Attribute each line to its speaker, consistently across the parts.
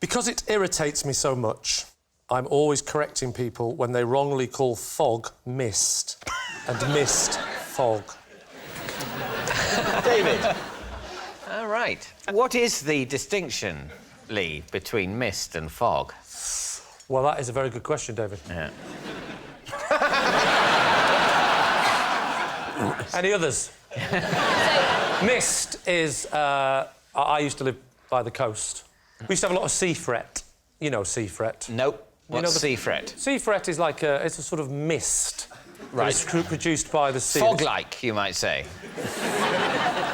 Speaker 1: Because it irritates me so much, I'm always correcting people when they wrongly call fog mist and mist fog.
Speaker 2: David.
Speaker 3: All right. What is the distinction, Lee, between mist and fog?
Speaker 1: Well, that is a very good question, David.
Speaker 3: Yeah.
Speaker 1: Any others? Mist is... I used to live by the coast. We used to have a lot of sea fret. You know sea fret.
Speaker 3: Nope. What's sea fret?
Speaker 1: Sea fret is like it's a sort of mist.
Speaker 3: Right.
Speaker 1: It's produced by the sea.
Speaker 3: Fog-like, you might say.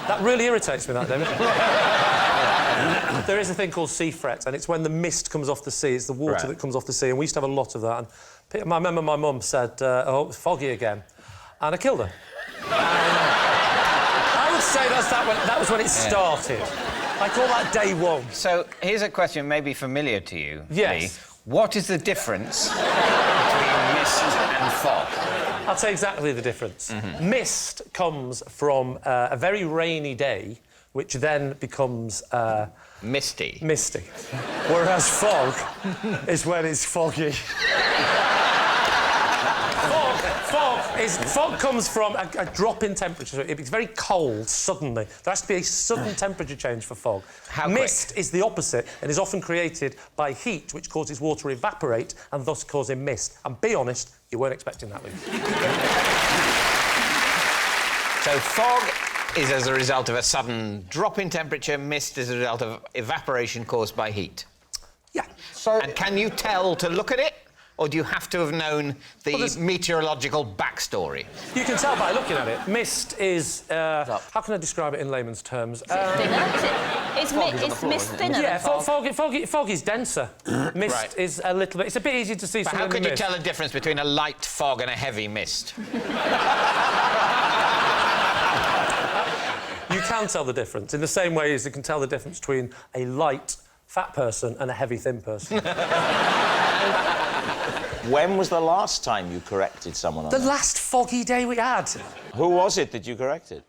Speaker 1: That really irritates me, that, David. There is a thing called sea fret, and it's when the mist comes off the sea. It's the water that comes off the sea, and we used to have a lot of that. And I remember my mum said, oh, it's foggy again. And I killed her. I would say that was when it started. I call that day one.
Speaker 3: So, here's a question maybe familiar to you,
Speaker 1: yes.
Speaker 3: Lee. What is the difference between mist and fog?
Speaker 1: I'll tell you exactly the difference. Mist comes from a very rainy day, which then becomes...
Speaker 3: misty.
Speaker 1: Misty. Whereas fog is when it's foggy. Fog comes from a drop in temperature. It's very cold suddenly. There has to be a sudden temperature change for fog.
Speaker 3: How
Speaker 1: Mist
Speaker 3: quick?
Speaker 1: is the opposite and is often created by heat, which causes water to evaporate and thus causing mist. And be honest, you weren't expecting that, Lee.
Speaker 3: So fog is as a result of a sudden drop in temperature, mist is a result of evaporation caused by heat.
Speaker 1: Yeah.
Speaker 3: And can you tell to look at it? Or do you have to have known the meteorological backstory?
Speaker 1: You can tell by looking at it. Mist is... how can I describe it in layman's terms?
Speaker 4: It's mist thinner
Speaker 1: Yeah,
Speaker 4: than
Speaker 1: fog is denser. Mist is a little bit... It's a bit easier to see
Speaker 3: But
Speaker 1: something
Speaker 3: how
Speaker 1: in
Speaker 3: could
Speaker 1: the
Speaker 3: you
Speaker 1: mist.
Speaker 3: tell the difference between a light fog and a heavy mist?
Speaker 1: You can tell the difference, in the same way as you can tell the difference between a light, fat person and a heavy, thin person.
Speaker 2: When was the last time you corrected someone on
Speaker 1: The
Speaker 2: that?
Speaker 1: last foggy day we had.
Speaker 2: Who was it that you corrected?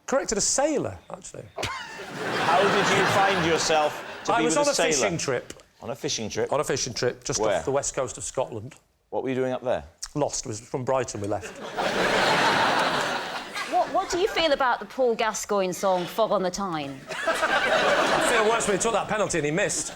Speaker 1: Corrected a sailor, actually.
Speaker 2: How did you find yourself to be with a sailor?
Speaker 1: I was on a fishing trip.
Speaker 2: On a fishing trip?
Speaker 1: On a fishing trip, just
Speaker 2: Where?
Speaker 1: off the west coast of Scotland.
Speaker 2: What were you doing up there?
Speaker 1: Lost. It was from Brighton we left.
Speaker 4: What do you feel about the Paul Gascoigne song Fog on the Tyne?
Speaker 1: I feel worse when he took that penalty and he missed.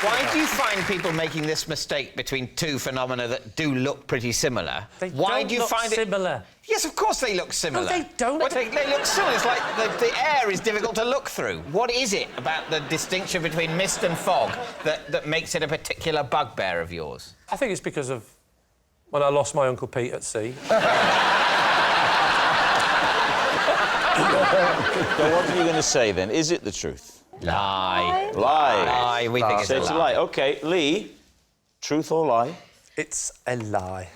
Speaker 3: Why do you find people making this mistake between two phenomena that do look pretty similar?
Speaker 1: Why do you find
Speaker 3: similar? Yes, of course they look similar.
Speaker 1: No, they don't.
Speaker 3: But they look similar. It's like the air is difficult to look through. What is it about the distinction between mist and fog that makes it a particular bugbear of yours?
Speaker 1: I think it's because of when I lost my Uncle Pete at sea.
Speaker 2: So what are you going to say, then? Is it the truth?
Speaker 3: Lie.
Speaker 2: Lie.
Speaker 3: Lie. We think it's
Speaker 2: So it's a lie. OK, Lee, truth or lie?
Speaker 1: It's a lie.